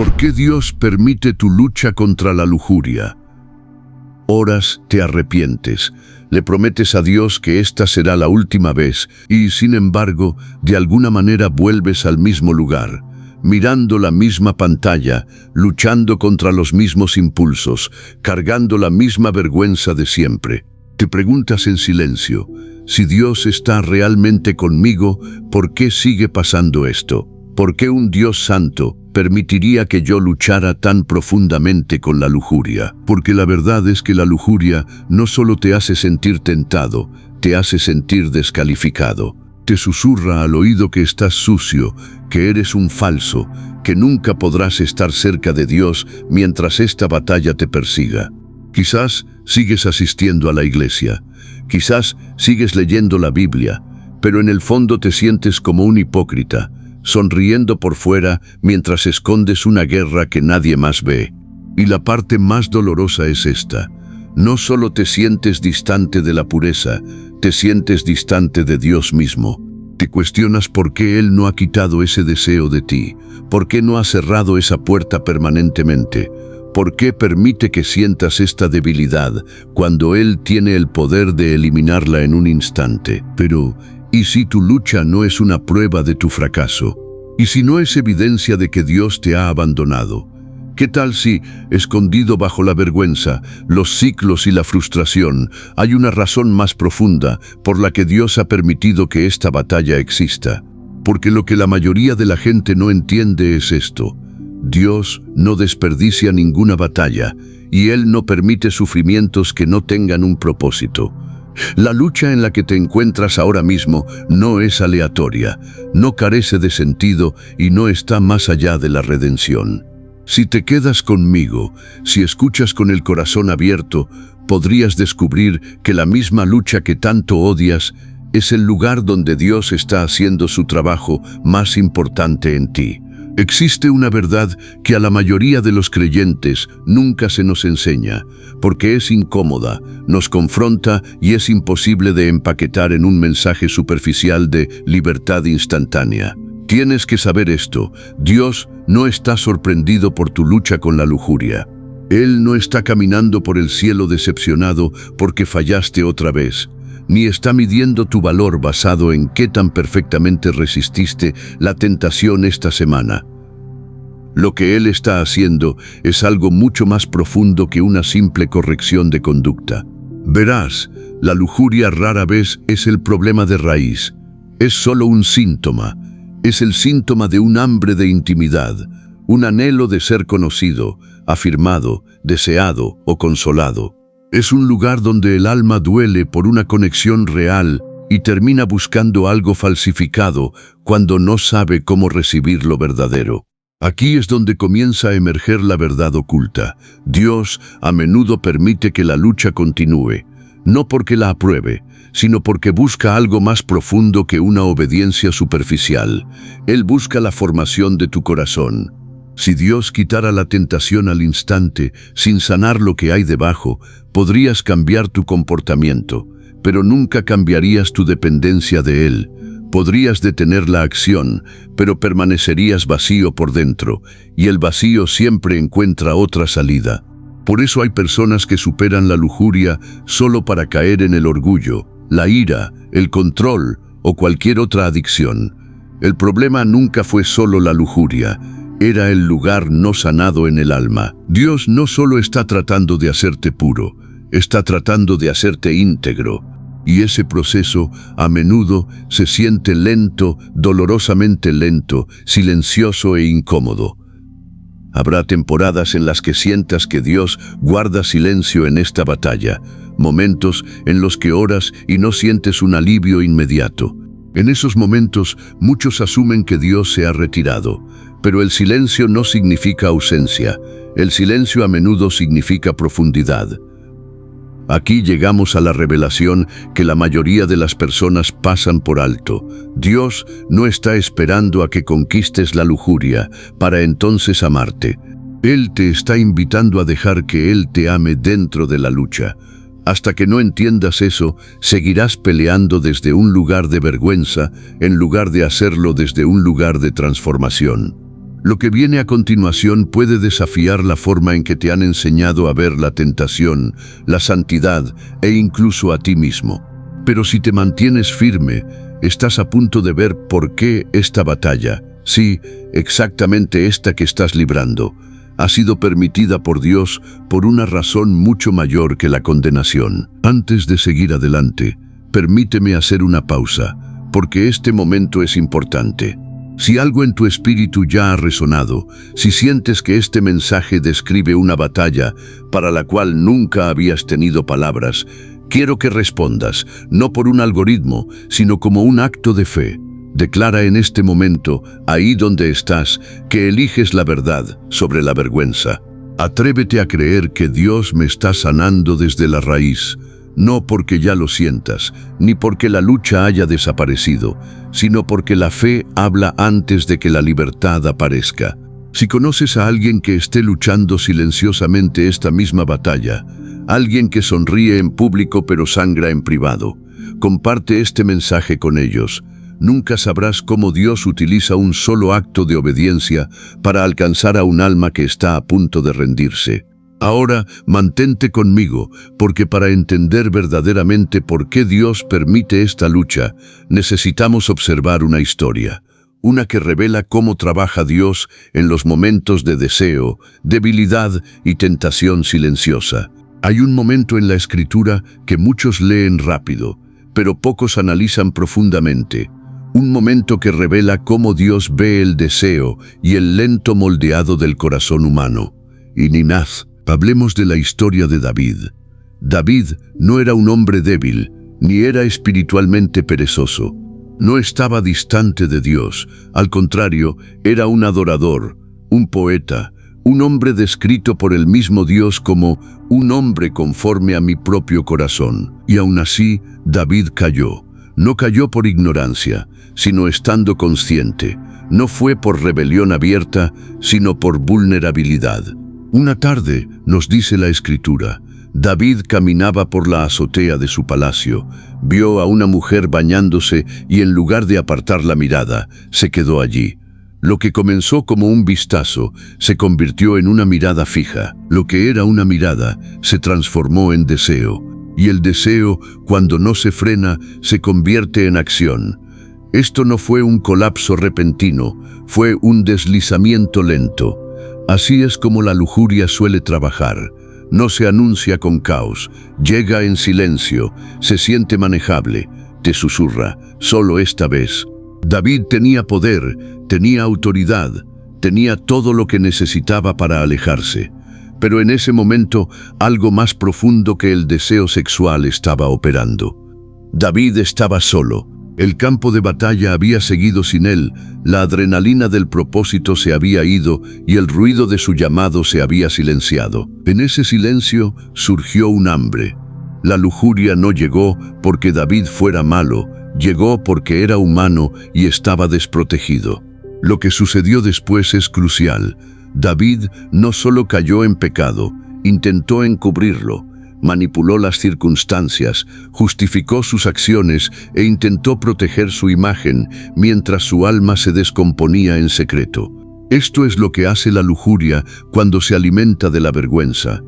¿Por qué Dios permite tu lucha contra la lujuria? Oras, te arrepientes, le prometes a Dios que esta será la última vez y, sin embargo, de alguna manera vuelves al mismo lugar, mirando la misma pantalla, luchando contra los mismos impulsos, cargando la misma vergüenza de siempre. Te preguntas en silencio, si Dios está realmente conmigo, ¿por qué sigue pasando esto? ¿Por qué un Dios santo permitiría que yo luchara tan profundamente con la lujuria? Porque la verdad es que la lujuria no solo te hace sentir tentado, te hace sentir descalificado. Te susurra al oído que estás sucio, que eres un falso, que nunca podrás estar cerca de Dios mientras esta batalla te persiga. Quizás sigues asistiendo a la iglesia, quizás sigues leyendo la Biblia, pero en el fondo te sientes como un hipócrita, sonriendo por fuera mientras escondes una guerra que nadie más ve. Y la parte más dolorosa es esta: no solo te sientes distante de la pureza, te sientes distante de Dios mismo. Te cuestionas por qué Él no ha quitado ese deseo de ti, por qué no ha cerrado esa puerta permanentemente, por qué permite que sientas esta debilidad cuando Él tiene el poder de eliminarla en un instante. Pero, ¿y si tu lucha no es una prueba de tu fracaso? ¿Y si no es evidencia de que Dios te ha abandonado? ¿Qué tal si, escondido bajo la vergüenza, los ciclos y la frustración, hay una razón más profunda por la que Dios ha permitido que esta batalla exista? Porque lo que la mayoría de la gente no entiende es esto: Dios no desperdicia ninguna batalla, y Él no permite sufrimientos que no tengan un propósito. La lucha en la que te encuentras ahora mismo no es aleatoria, no carece de sentido y no está más allá de la redención. Si te quedas conmigo, si escuchas con el corazón abierto, podrías descubrir que la misma lucha que tanto odias es el lugar donde Dios está haciendo su trabajo más importante en ti. Existe una verdad que a la mayoría de los creyentes nunca se nos enseña, porque es incómoda, nos confronta y es imposible de empaquetar en un mensaje superficial de libertad instantánea. Tienes que saber esto: Dios no está sorprendido por tu lucha con la lujuria. Él no está caminando por el cielo decepcionado porque fallaste otra vez, ni está midiendo tu valor basado en qué tan perfectamente resististe la tentación esta semana. Lo que Él está haciendo es algo mucho más profundo que una simple corrección de conducta. Verás, la lujuria rara vez es el problema de raíz, es solo un síntoma. Es el síntoma de un hambre de intimidad, un anhelo de ser conocido, afirmado, deseado o consolado. Es un lugar donde el alma duele por una conexión real y termina buscando algo falsificado cuando no sabe cómo recibir lo verdadero. Aquí es donde comienza a emerger la verdad oculta. Dios a menudo permite que la lucha continúe, no porque la apruebe, sino porque busca algo más profundo que una obediencia superficial. Él busca la formación de tu corazón. Si Dios quitara la tentación al instante, sin sanar lo que hay debajo, podrías cambiar tu comportamiento, pero nunca cambiarías tu dependencia de Él. Podrías detener la acción, pero permanecerías vacío por dentro, y el vacío siempre encuentra otra salida. Por eso hay personas que superan la lujuria solo para caer en el orgullo, la ira, el control o cualquier otra adicción. El problema nunca fue solo la lujuria, era el lugar no sanado en el alma. Dios no solo está tratando de hacerte puro, está tratando de hacerte íntegro. Y ese proceso a menudo se siente lento, dolorosamente lento, silencioso e incómodo. Habrá temporadas en las que sientas que Dios guarda silencio en esta batalla, momentos en los que oras y no sientes un alivio inmediato. En esos momentos, muchos asumen que Dios se ha retirado, pero el silencio no significa ausencia. El silencio a menudo significa profundidad. Aquí llegamos a la revelación que la mayoría de las personas pasan por alto. Dios no está esperando a que conquistes la lujuria para entonces amarte. Él te está invitando a dejar que Él te ame dentro de la lucha. Hasta que no entiendas eso, seguirás peleando desde un lugar de vergüenza en lugar de hacerlo desde un lugar de transformación. Lo que viene a continuación puede desafiar la forma en que te han enseñado a ver la tentación, la santidad e incluso a ti mismo. Pero si te mantienes firme, estás a punto de ver por qué esta batalla, sí, exactamente esta que estás librando, ha sido permitida por Dios por una razón mucho mayor que la condenación. Antes de seguir adelante, permíteme hacer una pausa, porque este momento es importante. Si algo en tu espíritu ya ha resonado, si sientes que este mensaje describe una batalla para la cual nunca habías tenido palabras, quiero que respondas, no por un algoritmo, sino como un acto de fe. Declara en este momento, ahí donde estás, que eliges la verdad sobre la vergüenza. Atrévete a creer que Dios me está sanando desde la raíz, no porque ya lo sientas, ni porque la lucha haya desaparecido, sino porque la fe habla antes de que la libertad aparezca. Si conoces a alguien que esté luchando silenciosamente esta misma batalla, alguien que sonríe en público pero sangra en privado, comparte este mensaje con ellos. Nunca sabrás cómo Dios utiliza un solo acto de obediencia para alcanzar a un alma que está a punto de rendirse. Ahora, mantente conmigo, porque para entender verdaderamente por qué Dios permite esta lucha, necesitamos observar una historia, una que revela cómo trabaja Dios en los momentos de deseo, debilidad y tentación silenciosa. Hay un momento en la Escritura que muchos leen rápido, pero pocos analizan profundamente. Un momento que revela cómo Dios ve el deseo y el lento moldeado del corazón humano. Y Ninaz, hablemos de la historia de David. David no era un hombre débil, ni era espiritualmente perezoso. No estaba distante de Dios, al contrario, era un adorador, un poeta, un hombre descrito por el mismo Dios como un hombre conforme a mi propio corazón. Y aún así, David cayó. No cayó por ignorancia, sino estando consciente. No fue por rebelión abierta, sino por vulnerabilidad. Una tarde, nos dice la Escritura, David caminaba por la azotea de su palacio, vio a una mujer bañándose y en lugar de apartar la mirada, se quedó allí. Lo que comenzó como un vistazo se convirtió en una mirada fija. Lo que era una mirada se transformó en deseo. Y el deseo, cuando no se frena, se convierte en acción. Esto no fue un colapso repentino, fue un deslizamiento lento. Así es como la lujuria suele trabajar. No se anuncia con caos, llega en silencio, se siente manejable, te susurra, solo esta vez. David tenía poder, tenía autoridad, tenía todo lo que necesitaba para alejarse. Pero en ese momento, algo más profundo que el deseo sexual estaba operando. David estaba solo. El campo de batalla había seguido sin él, la adrenalina del propósito se había ido y el ruido de su llamado se había silenciado. En ese silencio surgió un hambre. La lujuria no llegó porque David fuera malo, llegó porque era humano y estaba desprotegido. Lo que sucedió después es crucial. David no solo cayó en pecado, intentó encubrirlo, manipuló las circunstancias, justificó sus acciones e intentó proteger su imagen mientras su alma se descomponía en secreto. Esto es lo que hace la lujuria cuando se alimenta de la vergüenza.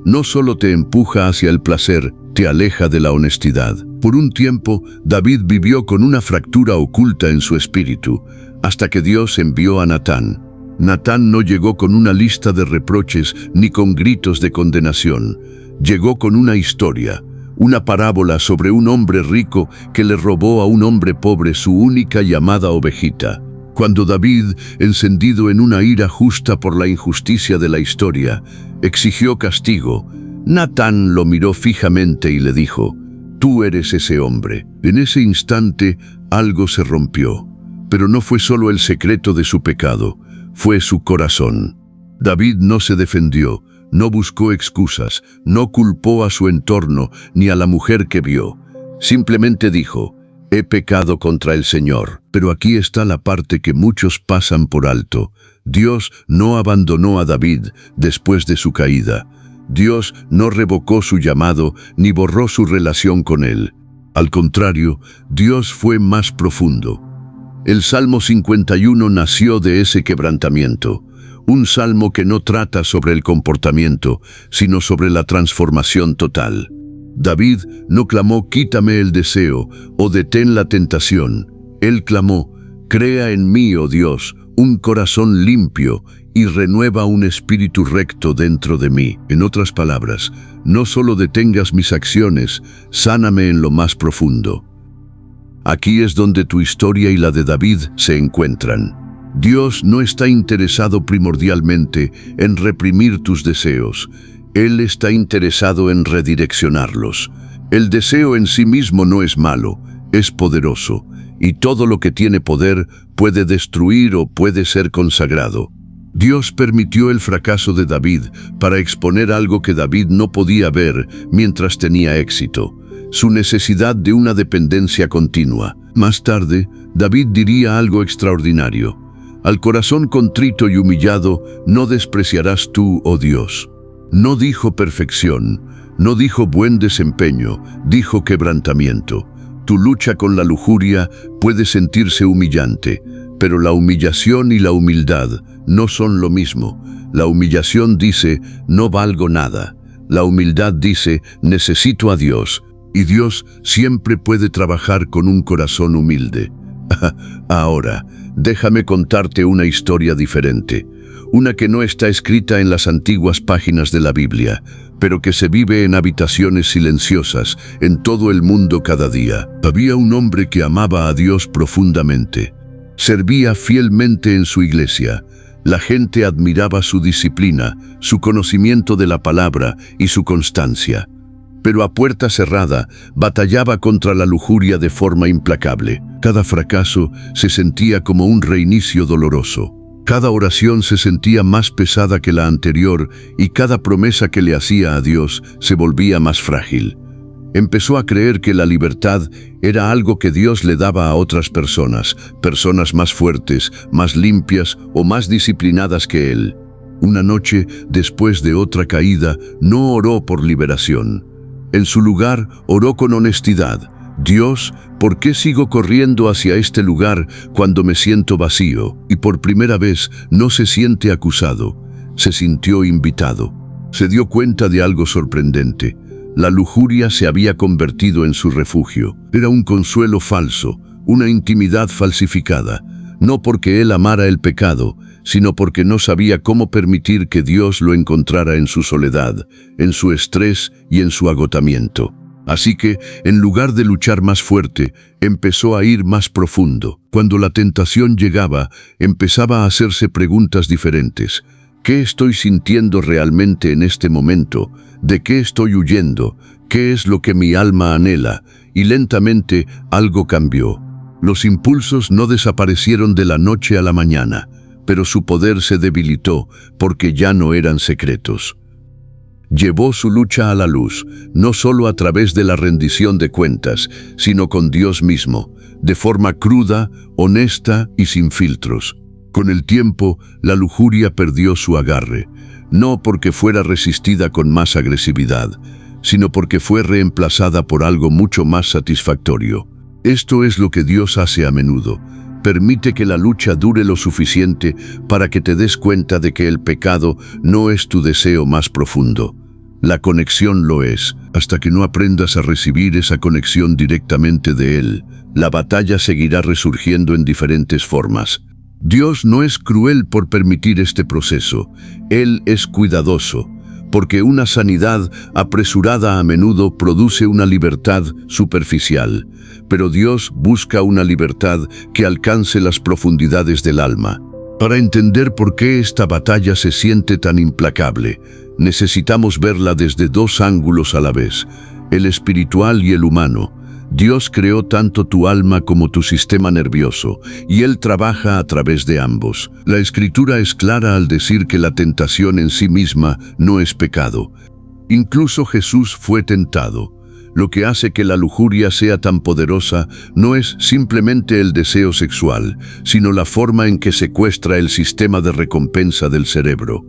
No solo te empuja hacia el placer, te aleja de la honestidad. Por un tiempo, David vivió con una fractura oculta en su espíritu, hasta que Dios envió a Natán. Natán no llegó con una lista de reproches ni con gritos de condenación. Llegó con una historia, una parábola sobre un hombre rico que le robó a un hombre pobre su única y amada ovejita. Cuando David, encendido en una ira justa por la injusticia de la historia, exigió castigo, Natán lo miró fijamente y le dijo, «Tú eres ese hombre». En ese instante, algo se rompió. Pero no fue solo el secreto de su pecado, fue su corazón. David no se defendió, no buscó excusas, no culpó a su entorno ni a la mujer que vio. Simplemente dijo, «He pecado contra el Señor». Pero aquí está la parte que muchos pasan por alto. Dios no abandonó a David después de su caída. Dios no revocó su llamado ni borró su relación con él. Al contrario, Dios fue más profundo. El Salmo 51 nació de ese quebrantamiento. Un salmo que no trata sobre el comportamiento, sino sobre la transformación total. David no clamó «quítame el deseo» o «detén la tentación». Él clamó «crea en mí, oh Dios, un corazón limpio y renueva un espíritu recto dentro de mí». En otras palabras, no solo detengas mis acciones, sáname en lo más profundo. Aquí es donde tu historia y la de David se encuentran. Dios no está interesado primordialmente en reprimir tus deseos. Él está interesado en redireccionarlos. El deseo en sí mismo no es malo, es poderoso, y todo lo que tiene poder puede destruir o puede ser consagrado. Dios permitió el fracaso de David para exponer algo que David no podía ver mientras tenía éxito: su necesidad de una dependencia continua. Más tarde, David diría algo extraordinario: «Al corazón contrito y humillado no despreciarás tú, oh Dios». No dijo perfección, no dijo buen desempeño, dijo quebrantamiento. Tu lucha con la lujuria puede sentirse humillante, pero la humillación y la humildad no son lo mismo. La humillación dice, no valgo nada. La humildad dice, necesito a Dios. Y Dios siempre puede trabajar con un corazón humilde. Ahora, déjame contarte una historia diferente. Una que no está escrita en las antiguas páginas de la Biblia, pero que se vive en habitaciones silenciosas en todo el mundo cada día. Había un hombre que amaba a Dios profundamente. Servía fielmente en su iglesia. La gente admiraba su disciplina, su conocimiento de la palabra y su constancia. Pero a puerta cerrada, batallaba contra la lujuria de forma implacable. Cada fracaso se sentía como un reinicio doloroso. Cada oración se sentía más pesada que la anterior y cada promesa que le hacía a Dios se volvía más frágil. Empezó a creer que la libertad era algo que Dios le daba a otras personas, personas más fuertes, más limpias o más disciplinadas que él. Una noche, después de otra caída, no oró por liberación. En su lugar, oró con honestidad. Dios, ¿por qué sigo corriendo hacia este lugar cuando me siento vacío? Y por primera vez no se siente acusado, se sintió invitado. Se dio cuenta de algo sorprendente. La lujuria se había convertido en su refugio. Era un consuelo falso, una intimidad falsificada. No porque él amara el pecado, sino porque no sabía cómo permitir que Dios lo encontrara en su soledad, en su estrés y en su agotamiento. Así que, en lugar de luchar más fuerte, empezó a ir más profundo. Cuando la tentación llegaba, empezaba a hacerse preguntas diferentes. ¿Qué estoy sintiendo realmente en este momento? ¿De qué estoy huyendo? ¿Qué es lo que mi alma anhela? Y lentamente algo cambió. Los impulsos no desaparecieron de la noche a la mañana, pero su poder se debilitó porque ya no eran secretos. Llevó su lucha a la luz, no solo a través de la rendición de cuentas, sino con Dios mismo, de forma cruda, honesta y sin filtros. Con el tiempo, la lujuria perdió su agarre, no porque fuera resistida con más agresividad, sino porque fue reemplazada por algo mucho más satisfactorio. Esto es lo que Dios hace a menudo. Permite que la lucha dure lo suficiente para que te des cuenta de que el pecado no es tu deseo más profundo. La conexión lo es. Hasta que no aprendas a recibir esa conexión directamente de Él, la batalla seguirá resurgiendo en diferentes formas. Dios no es cruel por permitir este proceso. Él es cuidadoso, porque una sanidad apresurada a menudo produce una libertad superficial. Pero Dios busca una libertad que alcance las profundidades del alma. Para entender por qué esta batalla se siente tan implacable, necesitamos verla desde dos ángulos a la vez, el espiritual y el humano. Dios creó tanto tu alma como tu sistema nervioso, y Él trabaja a través de ambos. La Escritura es clara al decir que la tentación en sí misma no es pecado. Incluso Jesús fue tentado. Lo que hace que la lujuria sea tan poderosa no es simplemente el deseo sexual, sino la forma en que secuestra el sistema de recompensa del cerebro.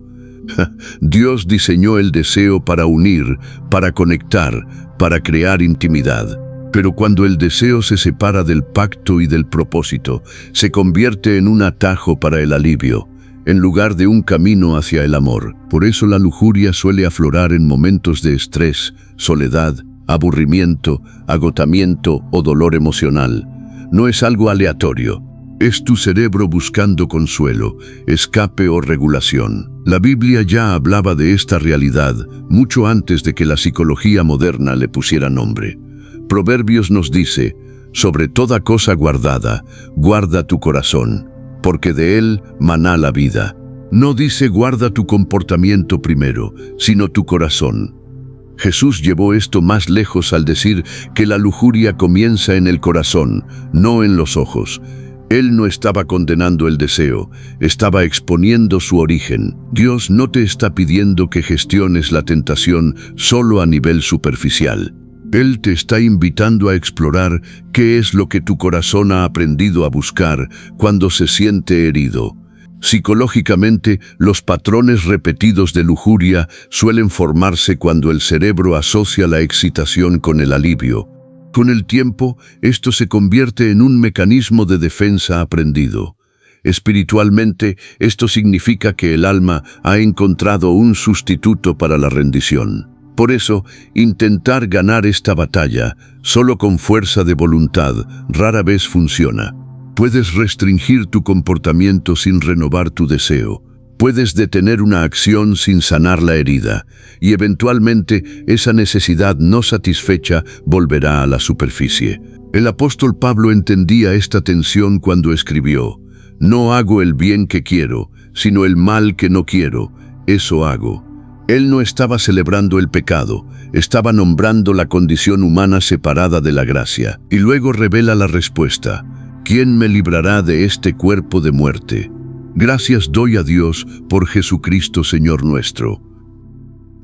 Dios diseñó el deseo para unir, para conectar, para crear intimidad. Pero cuando el deseo se separa del pacto y del propósito, se convierte en un atajo para el alivio, en lugar de un camino hacia el amor. Por eso la lujuria suele aflorar en momentos de estrés, soledad, aburrimiento, agotamiento o dolor emocional. No es algo aleatorio. Es tu cerebro buscando consuelo, escape o regulación. La Biblia ya hablaba de esta realidad mucho antes de que la psicología moderna le pusiera nombre. Proverbios nos dice: sobre toda cosa guardada, guarda tu corazón, porque de él maná la vida. No dice guarda tu comportamiento primero, sino tu corazón. Jesús llevó esto más lejos al decir que la lujuria comienza en el corazón, no en los ojos. Él no estaba condenando el deseo, estaba exponiendo su origen. Dios no te está pidiendo que gestiones la tentación solo a nivel superficial. Él te está invitando a explorar qué es lo que tu corazón ha aprendido a buscar cuando se siente herido. Psicológicamente, los patrones repetidos de lujuria suelen formarse cuando el cerebro asocia la excitación con el alivio. Con el tiempo, esto se convierte en un mecanismo de defensa aprendido. Espiritualmente, esto significa que el alma ha encontrado un sustituto para la rendición. Por eso, intentar ganar esta batalla solo con fuerza de voluntad rara vez funciona. Puedes restringir tu comportamiento sin renovar tu deseo. Puedes detener una acción sin sanar la herida, y eventualmente esa necesidad no satisfecha volverá a la superficie. El apóstol Pablo entendía esta tensión cuando escribió: no hago el bien que quiero, sino el mal que no quiero, eso hago. Él no estaba celebrando el pecado, estaba nombrando la condición humana separada de la gracia. Y luego revela la respuesta: ¿quién me librará de este cuerpo de muerte? Gracias doy a Dios por Jesucristo Señor nuestro.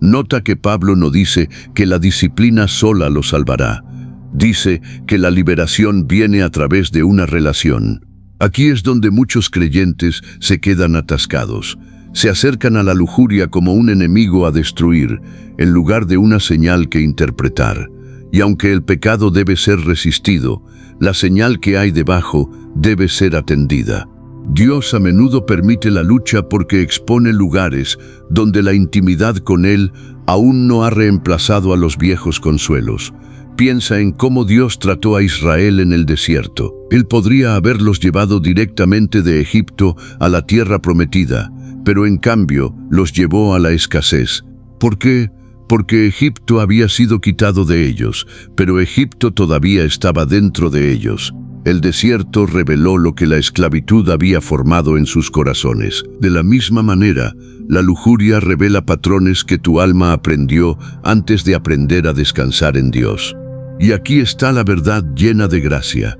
Nota que Pablo no dice que la disciplina sola lo salvará. Dice que la liberación viene a través de una relación. Aquí es donde muchos creyentes se quedan atascados. Se acercan a la lujuria como un enemigo a destruir, en lugar de una señal que interpretar. Y aunque el pecado debe ser resistido, la señal que hay debajo debe ser atendida. Dios a menudo permite la lucha porque expone lugares donde la intimidad con Él aún no ha reemplazado a los viejos consuelos. Piensa en cómo Dios trató a Israel en el desierto. Él podría haberlos llevado directamente de Egipto a la tierra prometida, pero en cambio los llevó a la escasez. ¿Por qué? Porque Egipto había sido quitado de ellos, pero Egipto todavía estaba dentro de ellos. El desierto reveló lo que la esclavitud había formado en sus corazones. De la misma manera, la lujuria revela patrones que tu alma aprendió antes de aprender a descansar en Dios. Y aquí está la verdad llena de gracia.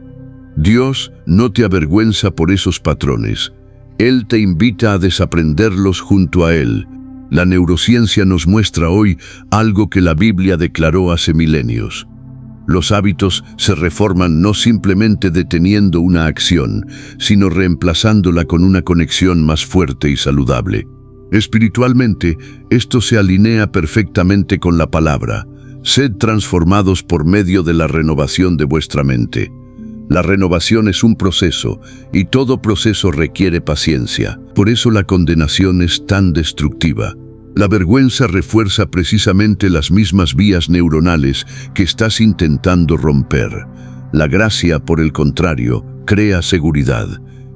Dios no te avergüenza por esos patrones. Él te invita a desaprenderlos junto a Él. La neurociencia nos muestra hoy algo que la Biblia declaró hace milenios. Los hábitos se reforman no simplemente deteniendo una acción, sino reemplazándola con una conexión más fuerte y saludable. Espiritualmente, esto se alinea perfectamente con la palabra. Sed transformados por medio de la renovación de vuestra mente. La renovación es un proceso, y todo proceso requiere paciencia. Por eso la condenación es tan destructiva. La vergüenza refuerza precisamente las mismas vías neuronales que estás intentando romper. La gracia, por el contrario, crea seguridad,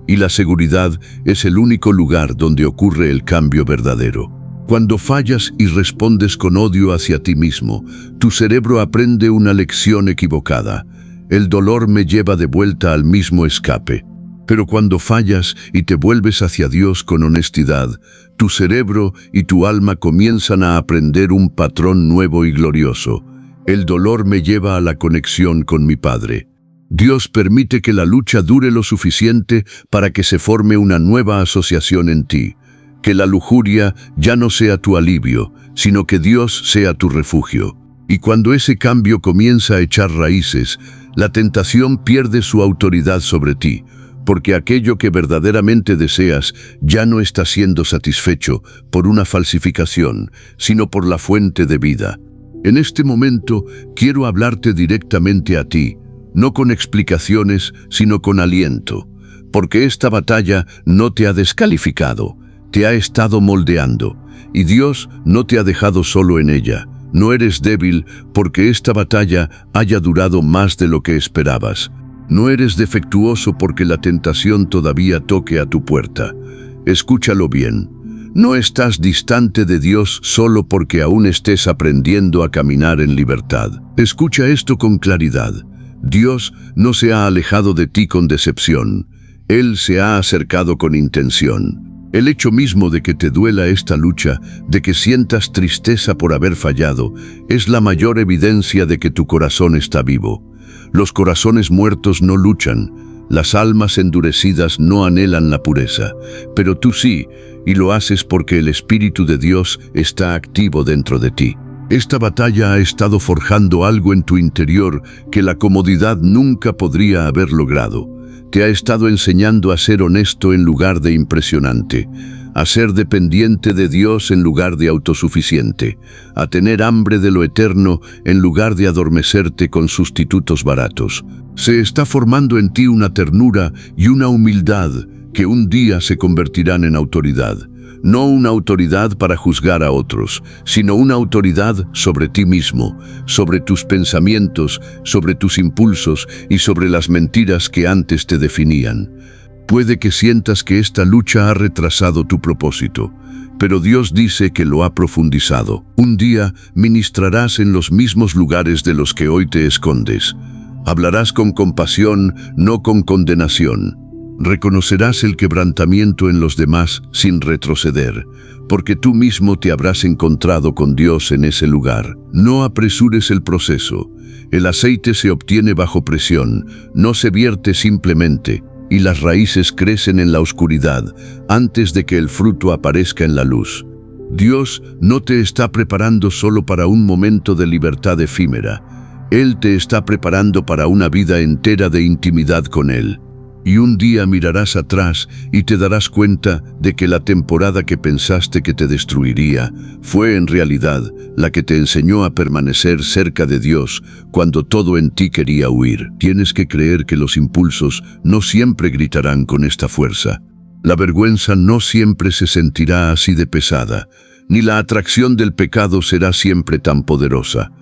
y la seguridad es el único lugar donde ocurre el cambio verdadero. Cuando fallas y respondes con odio hacia ti mismo, tu cerebro aprende una lección equivocada. El dolor me lleva de vuelta al mismo escape. Pero cuando fallas y te vuelves hacia Dios con honestidad, tu cerebro y tu alma comienzan a aprender un patrón nuevo y glorioso. El dolor me lleva a la conexión con mi Padre. Dios permite que la lucha dure lo suficiente para que se forme una nueva asociación en ti. Que la lujuria ya no sea tu alivio, sino que Dios sea tu refugio. Y cuando ese cambio comienza a echar raíces, la tentación pierde su autoridad sobre ti, porque aquello que verdaderamente deseas ya no está siendo satisfecho por una falsificación, sino por la fuente de vida. En este momento quiero hablarte directamente a ti, no con explicaciones, sino con aliento, porque esta batalla no te ha descalificado, te ha estado moldeando, y Dios no te ha dejado solo en ella. No eres débil porque esta batalla haya durado más de lo que esperabas. No eres defectuoso porque la tentación todavía toque a tu puerta. Escúchalo bien. No estás distante de Dios solo porque aún estés aprendiendo a caminar en libertad. Escucha esto con claridad. Dios no se ha alejado de ti con decepción. Él se ha acercado con intención. El hecho mismo de que te duela esta lucha, de que sientas tristeza por haber fallado, es la mayor evidencia de que tu corazón está vivo. Los corazones muertos no luchan, las almas endurecidas no anhelan la pureza, pero tú sí, y lo haces porque el Espíritu de Dios está activo dentro de ti. Esta batalla ha estado forjando algo en tu interior que la comodidad nunca podría haber logrado. Te ha estado enseñando a ser honesto en lugar de impresionante, a ser dependiente de Dios en lugar de autosuficiente, a tener hambre de lo eterno en lugar de adormecerte con sustitutos baratos. Se está formando en ti una ternura y una humildad que un día se convertirán en autoridad. No una autoridad para juzgar a otros, sino una autoridad sobre ti mismo, sobre tus pensamientos, sobre tus impulsos y sobre las mentiras que antes te definían. Puede que sientas que esta lucha ha retrasado tu propósito, pero Dios dice que lo ha profundizado. Un día ministrarás en los mismos lugares de los que hoy te escondes. Hablarás con compasión, no con condenación. Reconocerás el quebrantamiento en los demás sin retroceder, porque tú mismo te habrás encontrado con Dios en ese lugar. No apresures el proceso. El aceite se obtiene bajo presión, no se vierte simplemente, y las raíces crecen en la oscuridad antes de que el fruto aparezca en la luz. Dios no te está preparando solo para un momento de libertad efímera. Él te está preparando para una vida entera de intimidad con Él. Y un día mirarás atrás y te darás cuenta de que la temporada que pensaste que te destruiría fue en realidad la que te enseñó a permanecer cerca de Dios cuando todo en ti quería huir. Tienes que creer que los impulsos no siempre gritarán con esta fuerza. La vergüenza no siempre se sentirá así de pesada, ni la atracción del pecado será siempre tan poderosa.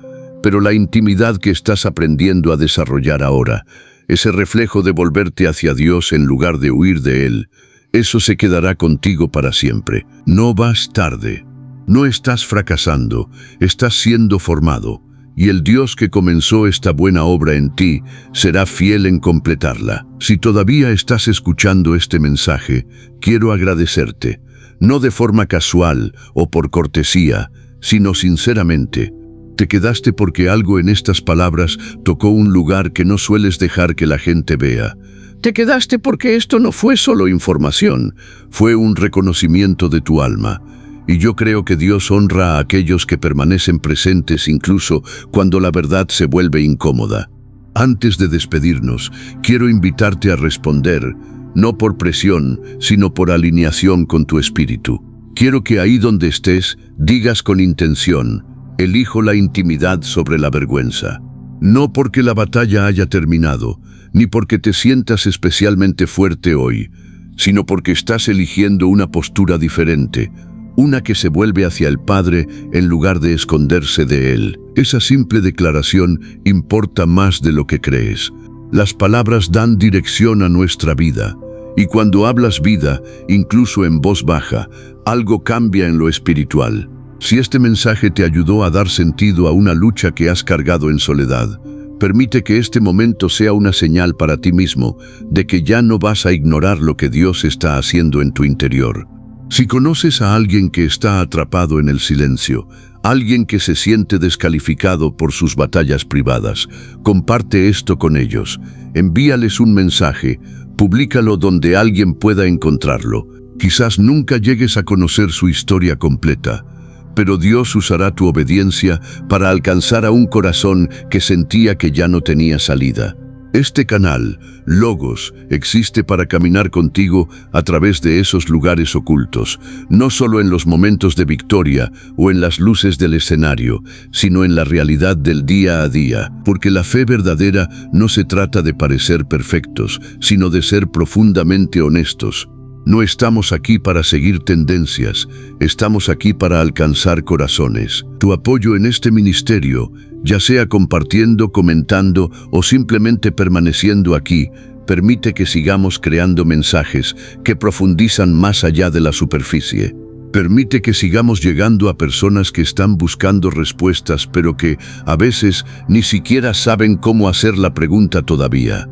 Pero la intimidad que estás aprendiendo a desarrollar ahora, ese reflejo de volverte hacia Dios en lugar de huir de Él, eso se quedará contigo para siempre. No vas tarde. No estás fracasando, estás siendo formado, y el Dios que comenzó esta buena obra en ti será fiel en completarla. Si todavía estás escuchando este mensaje, quiero agradecerte, no de forma casual o por cortesía, sino sinceramente. Te quedaste porque algo en estas palabras tocó un lugar que no sueles dejar que la gente vea. Te quedaste porque esto no fue solo información, fue un reconocimiento de tu alma. Y yo creo que Dios honra a aquellos que permanecen presentes incluso cuando la verdad se vuelve incómoda. Antes de despedirnos, quiero invitarte a responder, no por presión, sino por alineación con tu espíritu. Quiero que ahí donde estés, digas con intención: elijo la intimidad sobre la vergüenza. No porque la batalla haya terminado, ni porque te sientas especialmente fuerte hoy, sino porque estás eligiendo una postura diferente, una que se vuelve hacia el Padre en lugar de esconderse de Él. Esa simple declaración importa más de lo que crees. Las palabras dan dirección a nuestra vida, y cuando hablas vida, incluso en voz baja, algo cambia en lo espiritual. Si este mensaje te ayudó a dar sentido a una lucha que has cargado en soledad, permite que este momento sea una señal para ti mismo de que ya no vas a ignorar lo que Dios está haciendo en tu interior. Si conoces a alguien que está atrapado en el silencio, alguien que se siente descalificado por sus batallas privadas, comparte esto con ellos. Envíales un mensaje, públicalo donde alguien pueda encontrarlo. Quizás nunca llegues a conocer su historia completa, pero Dios usará tu obediencia para alcanzar a un corazón que sentía que ya no tenía salida. Este canal, Logos, existe para caminar contigo a través de esos lugares ocultos, no solo en los momentos de victoria o en las luces del escenario, sino en la realidad del día a día, porque la fe verdadera no se trata de parecer perfectos, sino de ser profundamente honestos. No estamos aquí para seguir tendencias, estamos aquí para alcanzar corazones. Tu apoyo en este ministerio, ya sea compartiendo, comentando o simplemente permaneciendo aquí, permite que sigamos creando mensajes que profundizan más allá de la superficie. Permite que sigamos llegando a personas que están buscando respuestas, pero que, a veces, ni siquiera saben cómo hacer la pregunta todavía.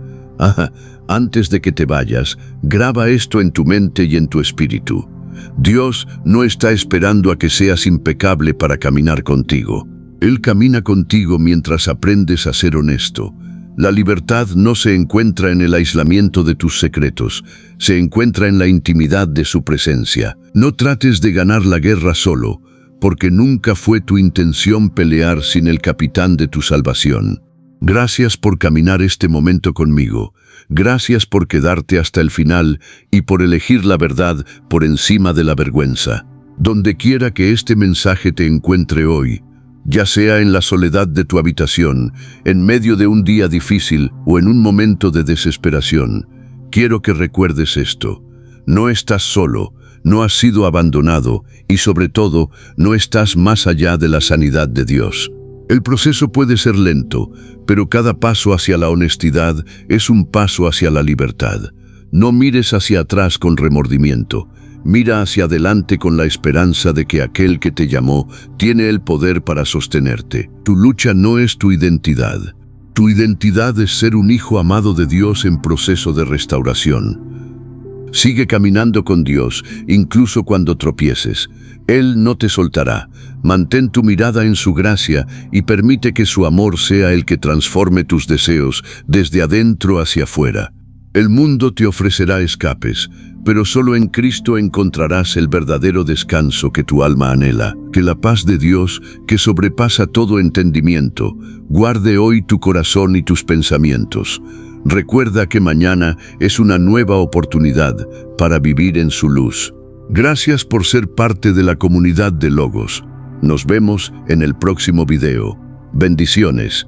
Antes de que te vayas, graba esto en tu mente y en tu espíritu. Dios no está esperando a que seas impecable para caminar contigo. Él camina contigo mientras aprendes a ser honesto. La libertad no se encuentra en el aislamiento de tus secretos, se encuentra en la intimidad de su presencia. No trates de ganar la guerra solo, porque nunca fue tu intención pelear sin el capitán de tu salvación. Gracias por caminar este momento conmigo. Gracias por quedarte hasta el final y por elegir la verdad por encima de la vergüenza. Donde quiera que este mensaje te encuentre hoy, ya sea en la soledad de tu habitación, en medio de un día difícil o en un momento de desesperación, quiero que recuerdes esto. No estás solo, no has sido abandonado y sobre todo, no estás más allá de la sanidad de Dios. El proceso puede ser lento, pero cada paso hacia la honestidad es un paso hacia la libertad. No mires hacia atrás con remordimiento. Mira hacia adelante con la esperanza de que aquel que te llamó tiene el poder para sostenerte. Tu lucha no es tu identidad. Tu identidad es ser un hijo amado de Dios en proceso de restauración. Sigue caminando con Dios, incluso cuando tropieces. Él no te soltará. Mantén tu mirada en su gracia y permite que su amor sea el que transforme tus deseos desde adentro hacia afuera. El mundo te ofrecerá escapes, pero solo en Cristo encontrarás el verdadero descanso que tu alma anhela. Que la paz de Dios, que sobrepasa todo entendimiento, guarde hoy tu corazón y tus pensamientos. Recuerda que mañana es una nueva oportunidad para vivir en su luz. Gracias por ser parte de la comunidad de Logos. Nos vemos en el próximo video. Bendiciones.